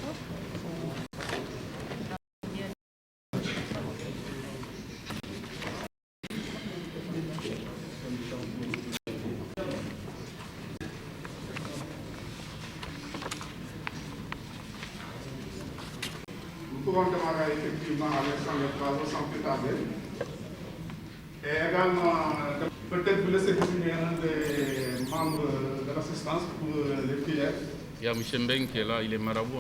Nous pouvons démarrer effectivement avec les travaux sans plus tarder. Et également, peut-être vous laisser désigner un des membres de l'assistance pour les prières. Il y a M. Mbeng qui est là, il est marabout.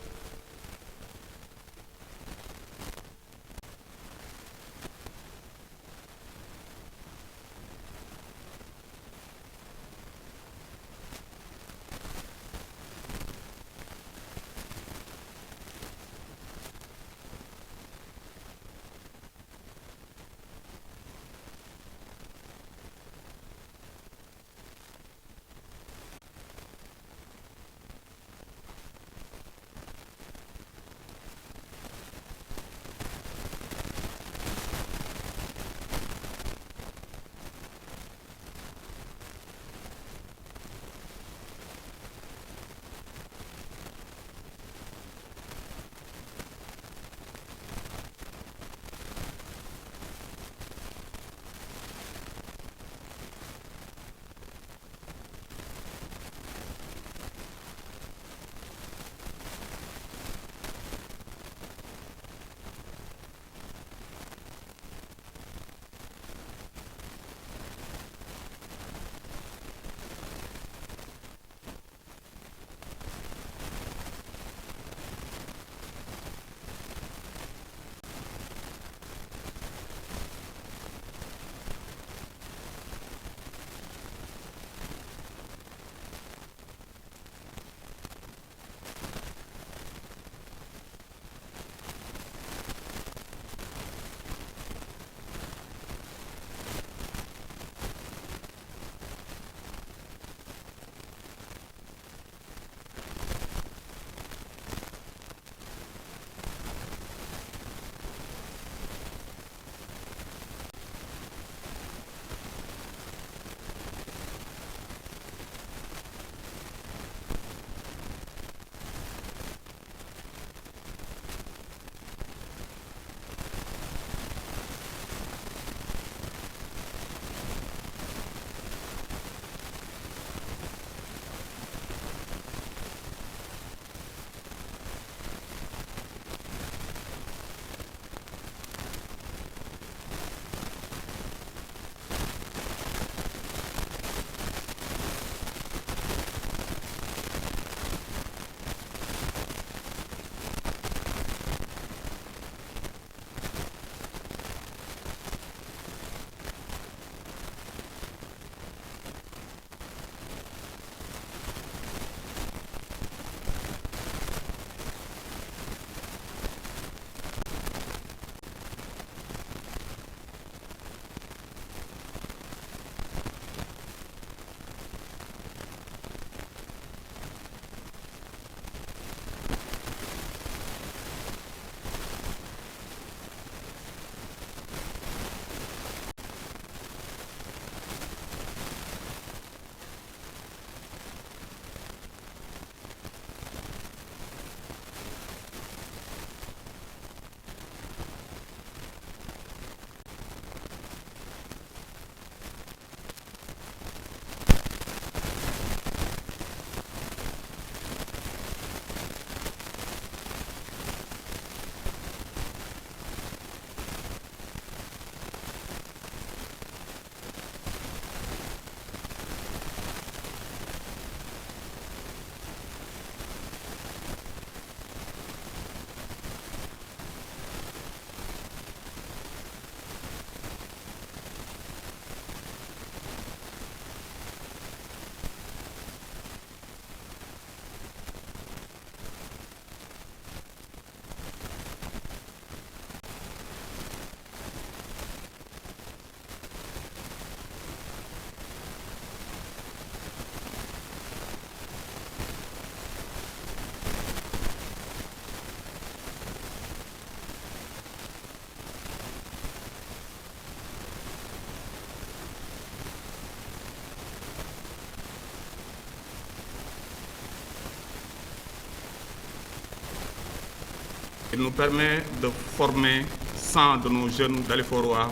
Il nous permet de former 100 de nos jeunes d'Aleforoa,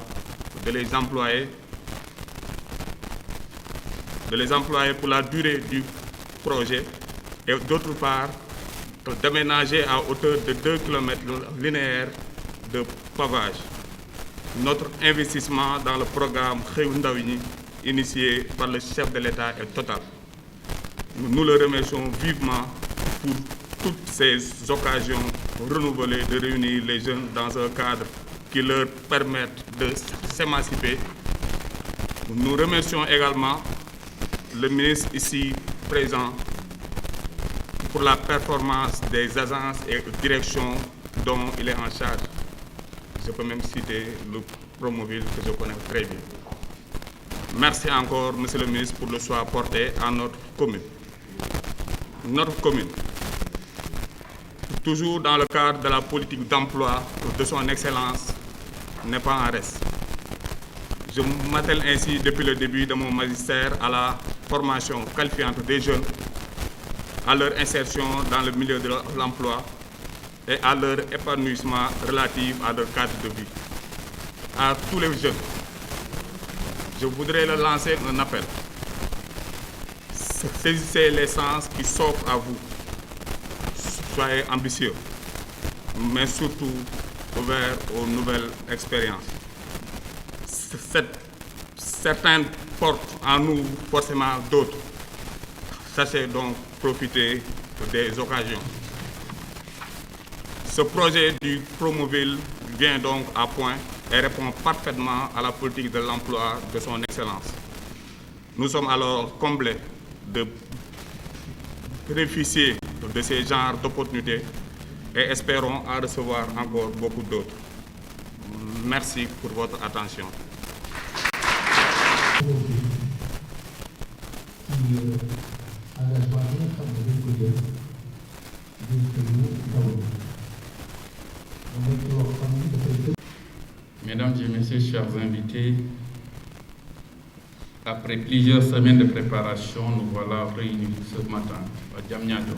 de les employer pour la durée du projet et d'autre part d'aménager à hauteur de 2 km linéaires de pavage. Notre investissement dans le programme Xëyu Ndaw ñi initié par le chef de l'État est total. Nous le remercions vivement pour toutes ces occasions renouvelées de réunir les jeunes dans un cadre qui leur permette de s'émanciper. Nous remercions également le ministre ici présent pour la performance des agences et directions dont il est en charge. Je peux même citer le Promoville que je connais très bien. Merci encore, Monsieur le ministre, pour le choix porté à notre commune. Notre commune, toujours dans le cadre de la politique d'emploi de son Excellence, n'est pas en reste. Je m'attelle ainsi depuis le début de mon magistère à la formation qualifiante des jeunes, à leur insertion dans le milieu de l'emploi et à leur épanouissement relatif à leur cadre de vie. À tous les jeunes, je voudrais leur lancer un appel. Saisissez l'essence qui s'offre à vous. Soyez ambitieux, mais surtout ouverts aux nouvelles expériences. Certaines portent en nous forcément d'autres. Sachez donc profiter des occasions. Ce projet du Promoville vient donc à point et répond parfaitement à la politique de l'emploi de son Excellence. Nous sommes alors comblés de bénéficier de ces genres d'opportunités et espérons en recevoir encore beaucoup d'autres. Merci pour votre attention. Mesdames et messieurs, chers invités, après plusieurs semaines de préparation, nous voilà réunis ce matin à Diamniadio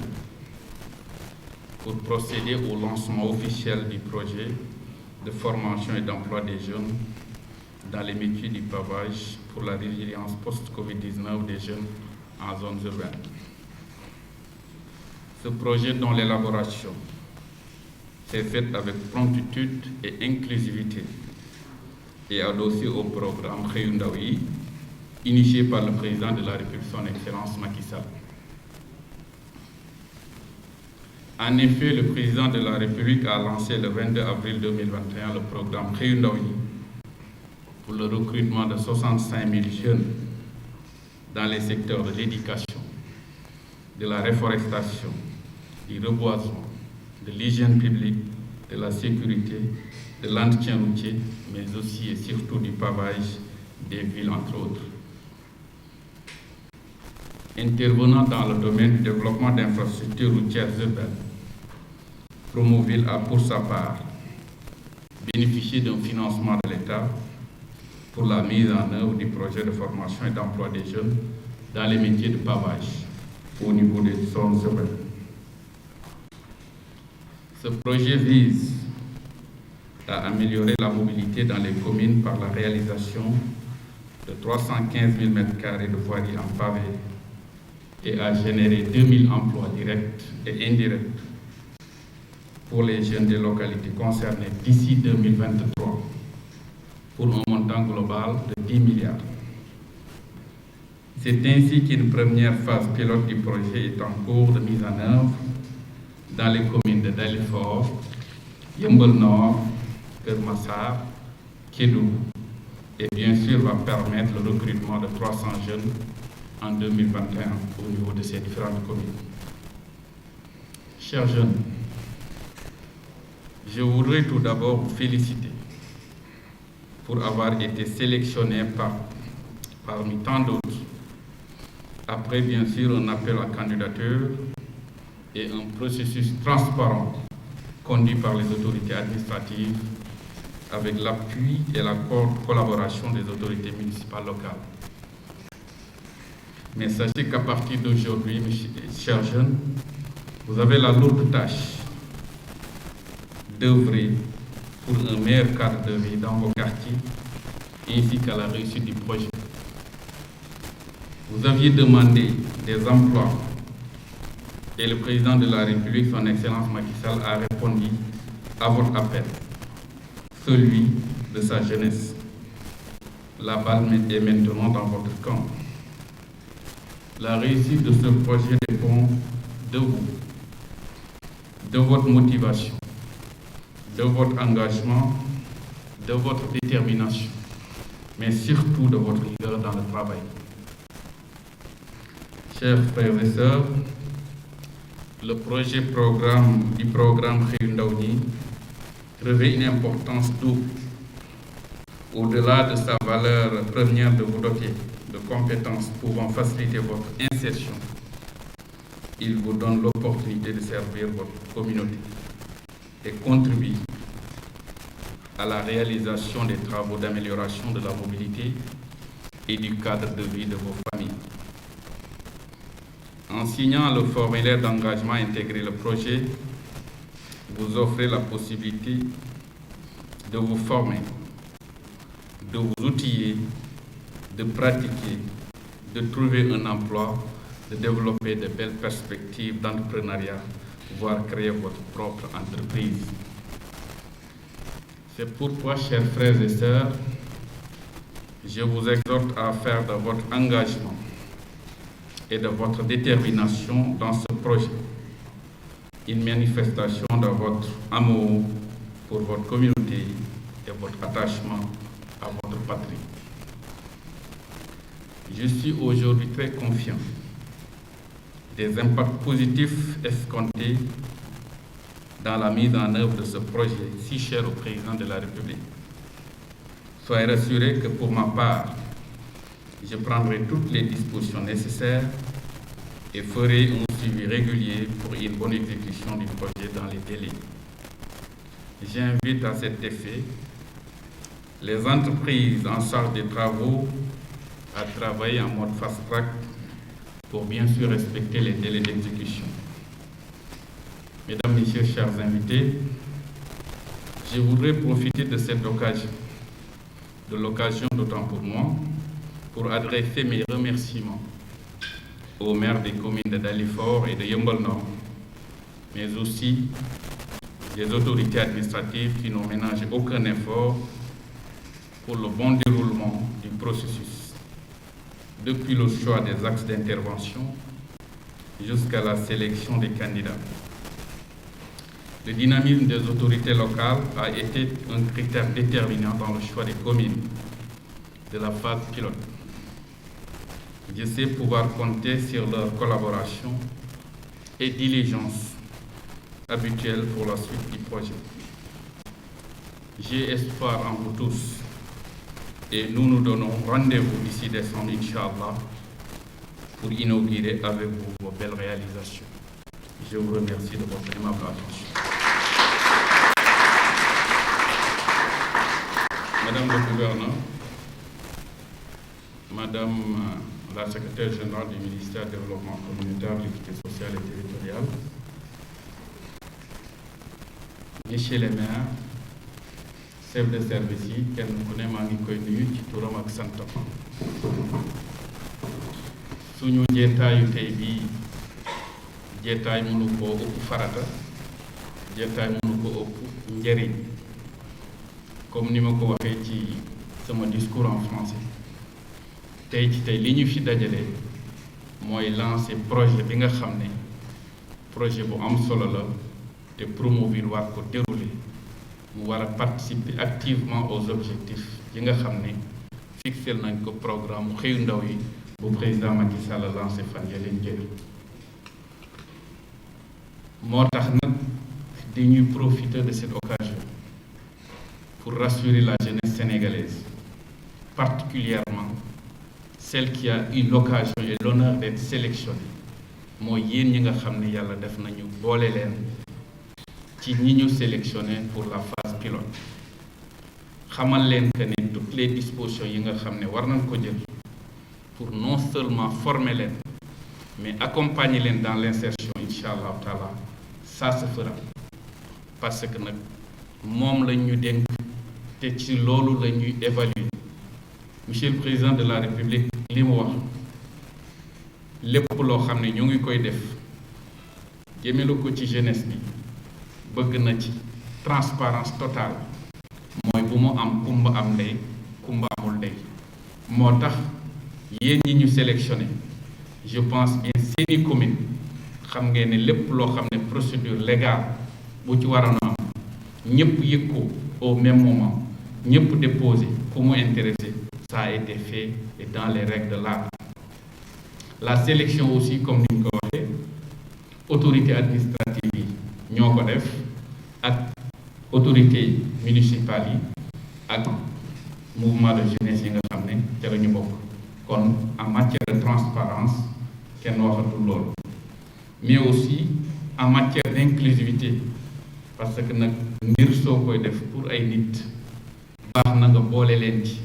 pour procéder au lancement officiel du projet de formation et d'emploi des jeunes dans les métiers du pavage pour la résilience post-Covid-19 des jeunes en zones urbaines. Ce projet dont l'élaboration s'est faite avec promptitude et inclusivité et adossé au programme Xëyu Ndaw ñi initié par le président de la République, son Excellence Macky Sall. En effet, le président de la République a lancé le 22 avril 2021 le programme Xëyu Ndaw ñi pour le recrutement de 65 000 jeunes dans les secteurs de l'éducation, de la réforestation, du reboisement, de l'hygiène publique, de la sécurité, de l'entretien routier, mais aussi et surtout du pavage des villes, entre autres. Intervenant dans le domaine du développement d'infrastructures routières urbaines, Promoville a pour sa part bénéficié d'un financement de l'État pour la mise en œuvre du projet de formation et d'emploi des jeunes dans les métiers de pavage au niveau des zones urbaines. Ce projet vise à améliorer la mobilité dans les communes par la réalisation de 315 000 m² de voiries en pavé et à générer 2000 emplois directs et indirects pour les jeunes des localités concernées d'ici 2023 pour un montant global de 10 milliards. C'est ainsi qu'une première phase pilote du projet est en cours de mise en œuvre dans les communes de Dalifort, Yeumbeul Nord, Keur Massar, Kédougou et bien sûr va permettre le recrutement de 300 jeunes en 2021 au niveau de ces différentes communes. Chers jeunes, je voudrais tout d'abord vous féliciter pour avoir été sélectionnés parmi tant d'autres, après bien sûr un appel à candidature et un processus transparent conduit par les autorités administratives avec l'appui et la collaboration des autorités municipales locales. Mais sachez qu'à partir d'aujourd'hui, mes chers jeunes, vous avez la lourde tâche d'œuvrer pour un meilleur cadre de vie dans vos quartiers ainsi qu'à la réussite du projet. Vous aviez demandé des emplois et le président de la République, son Excellence Macky Sall, a répondu à votre appel, celui de sa jeunesse. La balle est maintenant dans votre camp. La réussite de ce projet dépend de vous, de votre motivation, de votre engagement, de votre détermination, mais surtout de votre rigueur dans le travail. Chers frères et sœurs, le projet du programme Xëyu Ndaw ñi revêt une importance double. Au-delà de sa valeur première de vous doter de compétences pouvant faciliter votre insertion, il vous donne l'opportunité de servir votre communauté et contribuer à la réalisation des travaux d'amélioration de la mobilité et du cadre de vie de vos familles. En signant le formulaire d'engagement intégré au projet, vous offrez la possibilité de vous former, de vous outiller, de pratiquer, de trouver un emploi, de développer de belles perspectives d'entrepreneuriat, voire créer votre propre entreprise. C'est pourquoi, chers frères et sœurs, je vous exhorte à faire de votre engagement et de votre détermination dans ce projet une manifestation de votre amour pour votre communauté et votre attachement à votre patrie. Je suis aujourd'hui très confiant des impacts positifs escomptés dans la mise en œuvre de ce projet si cher au président de la République. Soyez rassurés que pour ma part, je prendrai toutes les dispositions nécessaires et ferai un suivi régulier pour une bonne exécution du projet dans les délais. J'invite à cet effet les entreprises en charge des travaux à travailler en mode fast-track pour bien sûr respecter les délais d'exécution. Mesdames, Messieurs, chers invités, je voudrais profiter de cette occasion, d'autant pour moi, pour adresser mes remerciements aux maires des communes de Dalifort et de Yeumbeul Nord, mais aussi des autorités administratives qui n'ont ménagé aucun effort pour le bon déroulement du processus, depuis le choix des axes d'intervention jusqu'à la sélection des candidats. Le dynamisme des autorités locales a été un critère déterminant dans le choix des communes de la phase pilote. Je sais pouvoir compter sur leur collaboration et diligence habituelle pour la suite du projet. J'ai espoir en vous tous et nous nous donnons rendez-vous d'ici décembre, Inch'Allah, pour inaugurer avec vous vos belles réalisations. Je vous remercie de votre aimable attention. Madame le gouverneur, Madame la secrétaire générale du ministère du Développement communautaire, de l'équité sociale et territoriale, Messieurs les maires, chef de service yi, kenn ku ne maa ngi koy nuyu ci turam ak santam. Suñu jeetaayu tey bii jeetaay mënu koo ëpp farata, jeetaay mënu ko ëpp njëriñ. Comme ni ma ko waxee ci sama discours en français, tey li ñu fi dajale mooy lancer projet bi nga xam ne projet bu am solo la te Promoville war ko dérouler mu war a participer activement aux objectifs yi nga xam ne fixé nañ ko programme xëyu ndaw yi bu président Macky Sall lancé fan ya leen jël. moo tax nag dañuy profiter de cette occasion pour rassurer la jeunesse sénégalaise, particulièrement celle qui a eu l'occasion et l'honneur d'être sélectionnée. mooy yéen ñi nga xam ne yàlla def nañu boole leen ci ñi ñu sélectionné pour la phase pilote. xamal leen que ne toutes les dispositions yi nga xam ne war nañ ko jël pour non seulement former leen mais accompagner leen dans l'insertion, inch'Allah taala, ça se fera. Parce que nag moom lañ ñu dénk te ci loolu la ñuy évaluer. Monsieur le Président de la République li mu wax lépp loo xam ne ñu ngi koy def jëmelu ko ci jeunesse bi bëgg na ci transparence totale mooy bu mu am kumba am ndey kumba amul ndey. moo tax yéen ñi ñu sélectionné je pense bien seeni commune xam ngeen ne lépp loo xam ne procédure légale bu ci waroon a am ñëpp yëg ko au même moment ñëpp déposé ku mu intéressé ça a été fait et dans les règles de l'art. La sélection aussi comme ni ñu ko waxee autorité administrative yi ñoo ko def ak autorité municipale yi ak mouvement de jeunesse yi nga xam ne ca la ñu bokk. kon en matière de transparence kenn waxatul loolu mais aussi en matière d'inclusivité parce que nag mbir soo koy def pour ay nit baax na nga boole leen ci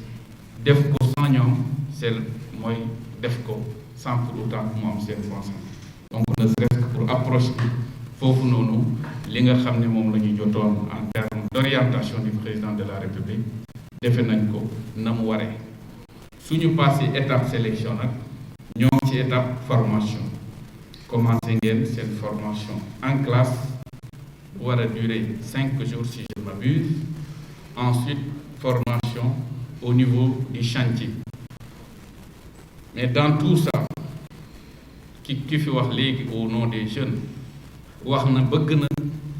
def ko sans ñoom c'est mooy def ko sans pour autant mu am seen consent. donc ne serait-ce que pour approche bi foofu noonu li nga xam ne moom la ñu jotoon en termes d'orientation du président de la République defe nañ ko na mu waree. suñu passé étape sélection nag ñoo ci étape formation commencé ngeen seen formation en classe war a durer 5 jours si je m'abuse. Ensuite formation au niveau du chantier. Mais dans tout ça ki fi wax léegi au nom des jeunes wax na bëgg na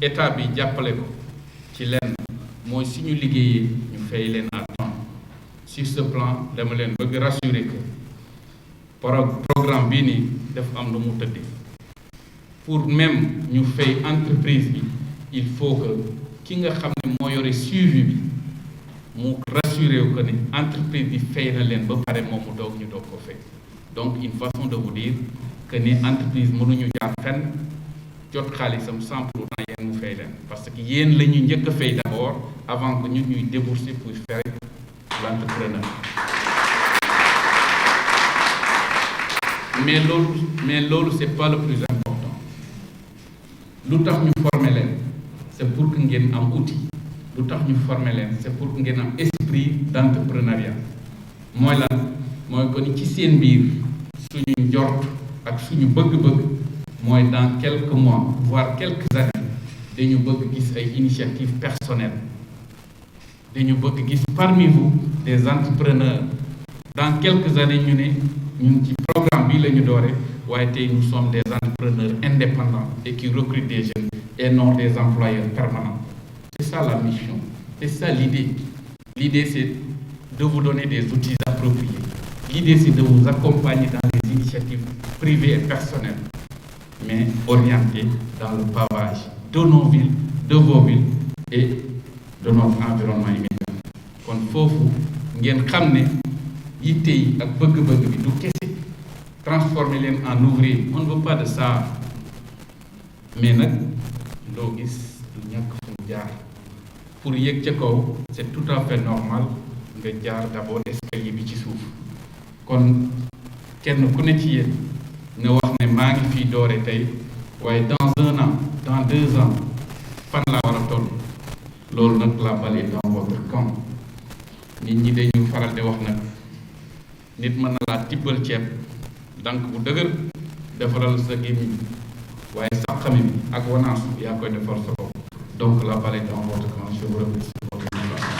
état bi jàppale ko ci lenn mooy suñu liggéeyee ñu fay leen à temps. Sur ce plan dama leen bëgg rassurer que programme bii nii dafa am lu mu tëddee. Pour même ñu fay entreprise bi il faut que ki nga xam ne moo yore suivi bi mu rassurer wu que ne entreprise bi fay na leen ba pare moom mu doog ñu doog ko fay. Donc une façon de vous dire que ne entreprise mënuñu jaar fenn jot xaalisam sans pour autant yéen mu fay leen parce que yéen la ñu njëkk a fay d'abord avant que ñun ñuy débourser pour faire l'entrepreneur. mais loolu c'est pas le plus important. lu tax ñu former leen c'est pour que ngeen am outil. lu tax ñu former leen c'est pour que ngeen am esprit d'entrepreneuriat. mooy lan mooy ko ni ci seen biir suñu njort ak suñu bëgg-bëgg mooy dans quelques mois voire quelques années dañu bëgg gis ay initiatives personnelles. dañu bëgg gis parmi vous des entrepreneurs. Dans quelques années ñu ne ñun ci programme bi la ñu doore waaye tey nous sommes des entrepreneurs indépendants et qui recrutent des jeunes et non des employeurs permanents. C'est ça la mission, c'est ça l'idée. L'idée c'est de vous donner des outils appropriés. L'idée c'est de vous accompagner dans les initiatives privées et personnelles, mais orientées dans le pavage de nos villes, de vos villes et de notre environnement immédiat. kon foofu ngeen xam ne yitte yi ak bëgg-bëgg bi du kese transformer leen en ouvrier on ne veut pas de ça mais nag loo gis du ñàkk fu mu jaar pour yëg ca kaw c'est tout à fait normal nga jaar d'abord escalier bi ci suuf. kon kenn ku ne ci yéen nga wax ne maa ngi fii doore tey waaye dans 1 an dans 2 ans fan laa war a toll. loolu nag la balle est dans votre camp. nit ñi dañu faral di wax nag nit mën na laa tibbal ceeb donc bu dëgër defaral sa gémmiñ waaye sa xami bi ak wanaasu yaa koy defar sa bopp. donc la balle est dans votre camp. Je vous remercie pour votre attention.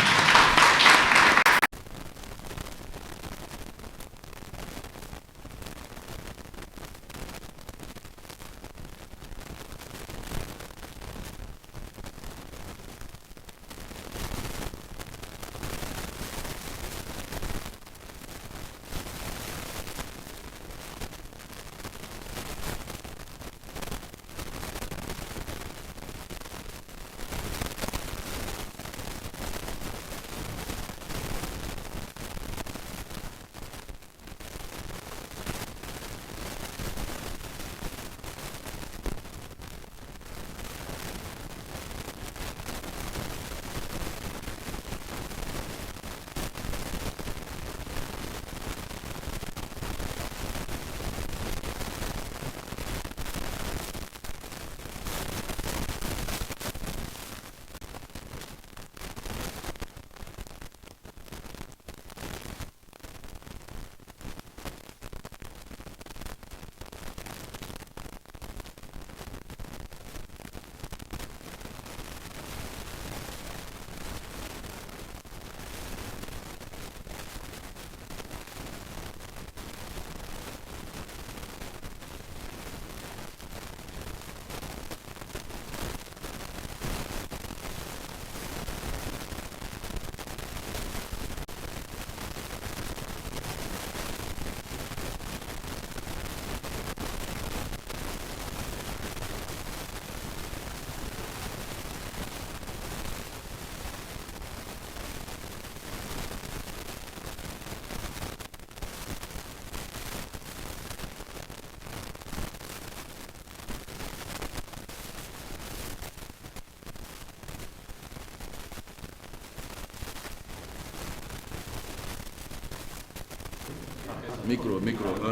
Micro, 1,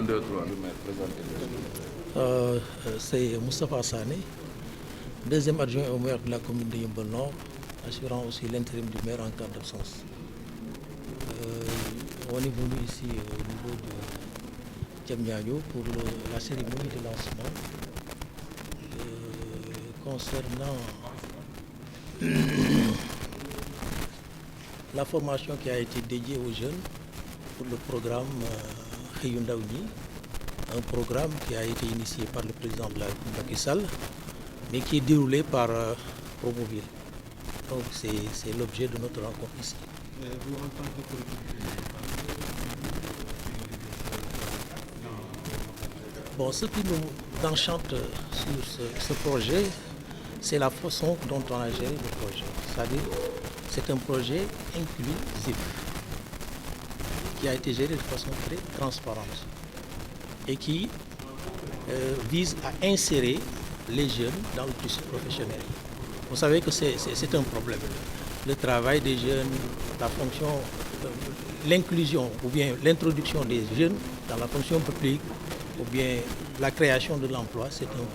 2, 3, le maire, présentez-le. C'est Moustapha Sané, deuxième adjoint au maire de la commune de Yeumbeul Nord, assurant aussi l'intérim du maire en cas d'absence. On est venu ici au niveau de Diamniadio pour la cérémonie de lancement concernant la formation qui a été dédiée aux jeunes pour le programme Xëyu Ndaw ñi, un programme qui a été initié par le président de la République Macky Sall, mais qui est déroulé par Promoville. Donc c'est l'objet de notre rencontre ici. Vous, en tant que collectivité, Bon, ce qui nous enchante sur ce projet, c'est la façon dont on a géré le projet. C'est-à-dire, c'est un projet inclusif qui a été géré de façon très transparente et qui vise à insérer les jeunes dans le tissu professionnel. Vous savez que c'est un problème. Le travail des jeunes, la fonction, l'inclusion ou bien l'introduction des jeunes dans la fonction publique ou bien la création de l'emploi, c'est un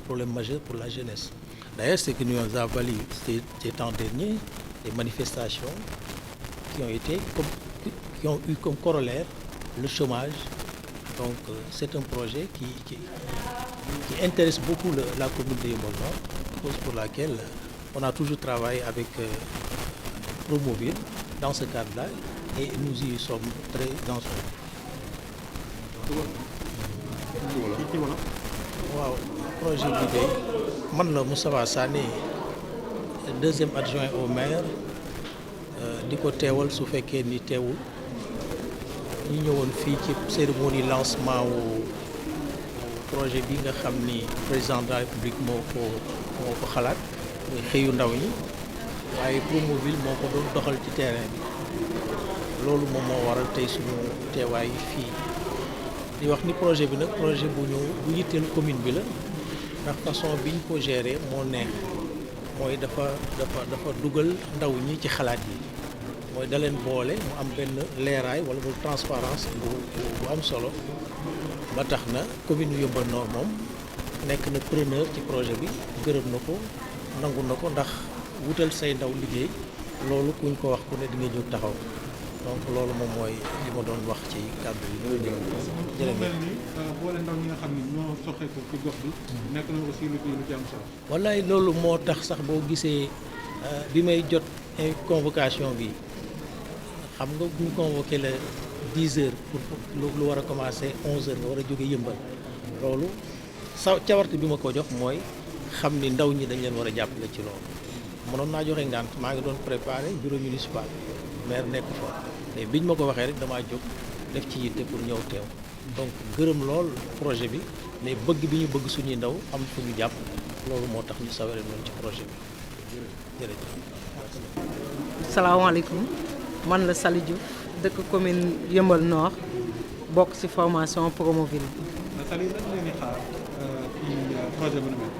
problème majeur pour la jeunesse. D'ailleurs, ce que nous avons valu ces temps derniers, des manifestations qui ont eu comme corollaire le chômage. Donc c'est un projet qui intéresse beaucoup la commune de Yeumbeul Nord, cause pour laquelle on a toujours travaillé avec Promoville dans ce cadre-là et nous y sommes très dans ce. waaw projet bi de man la Moustapha Sané, deuxième adjoint au maire, di ko teewal su fekkee ni teewul ñu ñëwoon fii ci cérémonie lancement wu projet bi nga xam ni président de la République moo ko xalaat muy xëyu ndaw ñi, waaye Promoville moo ko doon doxal ci terrain bi. Loolu moom moo waral tey suñu teewaay fii di wax ni projet bi nag projet bu yitteel commune bi la, ndax façon biñ ko gérer moo neex, mooy dafa dugal ndaw ñi ci xalaat yi, mooy da leen boole mu am benn leeraay wala bu transparence bu am solo, ba tax na commune Yeumbeul Nord moom nekk na preneur ci projet bi, gërëm na ko, nangu na ko, ndax wutal say ndaw liggéey loolu kuñ ko wax ku ne di nga jóg taxaw. Donc loolu moom mooy li ma doon wax ci kàddu yi. jërëjëf mel ni boole ndaw ñi nga xam ni ñoo soxee ko ci gox bi nekk na aussi lu ci am solo. wallaay loolu moo tax sax boo gisee bi may jot convocation bi, xam nga bu ñu convoqué la 10 heures pour lu war a commencé 11 heures nga war a jóge Yeumbeul, loolu cawarte bi ma ko jox mooy xam ni ndaw ñi dañ leen war a jàppale ci loolu. mënoon naa joxe ngànt, maa ngi doon préparé bureau municipal, maire nekk fa, mais biñ ma ko waxee rek damaa jóg def ci yitte pour ñëw teew. Donc gërëm lool projet bi, mais bëgg bi ñu bëgg suñuy ndaw am fu ñu jàpp, loolu moo tax ñu saware noonu ci projet bi. jërëjëf. salaamaaleykum, man la Sali Diouf, dëkk commune Yeumbeul Nord, bokk ci formation Promoville. Sali, lan ngeen di xaar ci projet bi ni mel?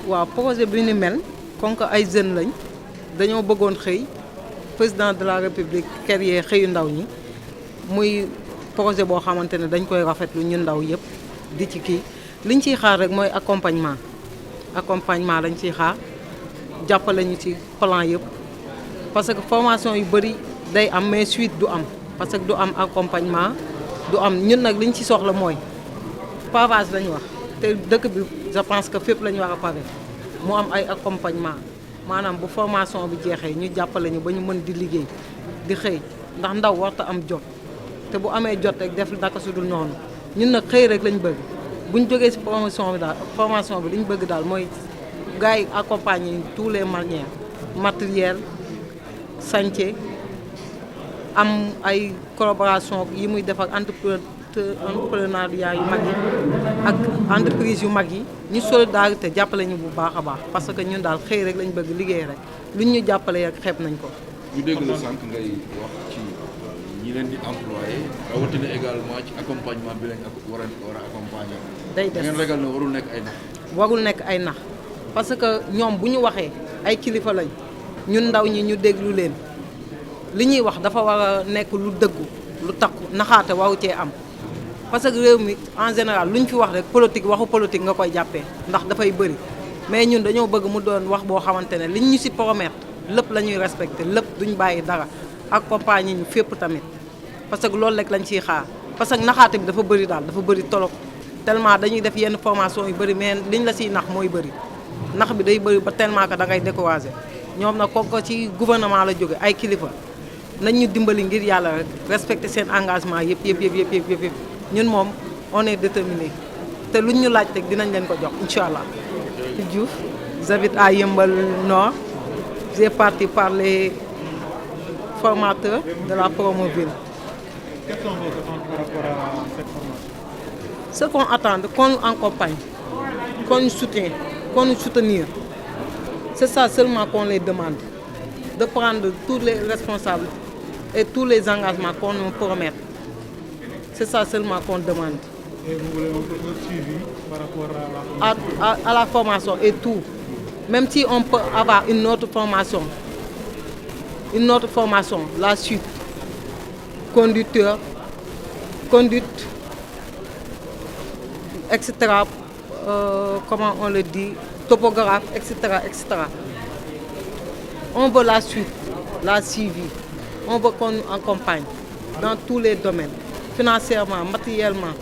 waaw projet bi ni mel comme que ay jeunes lañ, dañoo bëggoon xëy, président de la République créé xëyu ndaw ñi, muy projet boo xamante ne dañ koy rafetlu ñun ndaw yëpp di ci kii. liñ ciy xaar rek mooy accompagnement lañ ciy xaar, jàppale ñu ci plan yëpp, parce que formation yu bëri day am mais suite du am, parce que du am accompagnement du am. ñun nag liñ ci soxla mooy pavage lañu wax, te dëkk bi je pense que fépp la ñu war a pavé, mu am ay accompagnement, maanaam bu formation bi jeexee ñu jàppale ñu ba ñu mën di liggéey di xëy, ndax ndaw warta am jot, te bu amee jot rek def naka su dul noonu. ñun nag xëy rek lañ bëgg, buñ jógee ci formation bi liñ bëgg daal mooy gars yi accompagner tous les manières, matériel, chantier, am ay collaboration yi muy def ak entrepreneuriat yu mag yi ak entreprise yu mag yi, ñu solidarité jàppale ñu bu baax a baax, parce que ñun daal xëy rek lañ bëgg, liggéey rek, luñ ñu jàppale rek xeeb nañ ko. ñu dégg la sànq ngay wax ci ñi leen di employé, rawatina également ci accompagnement bi lañ war a accompagner. day des ngeen ragal na warul nekk ay nax. warul nekk ay nax, parce que ñoom bu ñu waxee ay kilifa lañ, ñun ndaw ñi ñu déglu leen, li ñuy wax dafa war a nekk lu dëggu, lu takku naxaate waru cee am parce que réew mi en général lu ñu fi wax rek politique waxu politique nga koy jàppee ndax dafay bëri mais ñun dañoo bëgg mu doon wax boo xamante ne liñ ñu ci promettre lépp la ñuy respecté lépp duñ bàyyi dara accompagner ñu fépp tamit parce que loolu rek lañ ciy xaar parce que naxaate bi dafa bëri daal dafa bëri trop tellement dañuy def yenn formation yu bëri mais liñ la ciy nax mooy bëri nax bi day bëri ba tellement que da ngay découragé ñoom nag comme que ci gouvernement la jóge ay kilifa nañ ñu dimbali ngir yàlla rek respecté seen engagement yëpp ñun moom on est déterminé te luñ ñu laaj teg dinañ leen ko jox incha allah. Diouf j'habite à Yeumbeul Nord j'ai parti par les formateurs de la Promoville. Quelles sont vos attentes par rapport à cette formation? Ce qu'on attend, qu'on nous accompagne, qu'on nous soutienne, qu'on nous soutenir. C'est ça seulement qu'on les demande. De prendre tous les responsables et tous les engagements qu'on nous promet. C'est ça seulement qu'on demande. Et vous voulez un suivi par rapport à la formation? À la formation et tout. Même si on peut avoir une autre formation, la suite, conducteur, conduite, etc. Comment on le dit, topographe, etc., etc. On veut la suite, la suivi. On veut qu'on nous accompagne dans tous les domaines, financièrement, matériellement.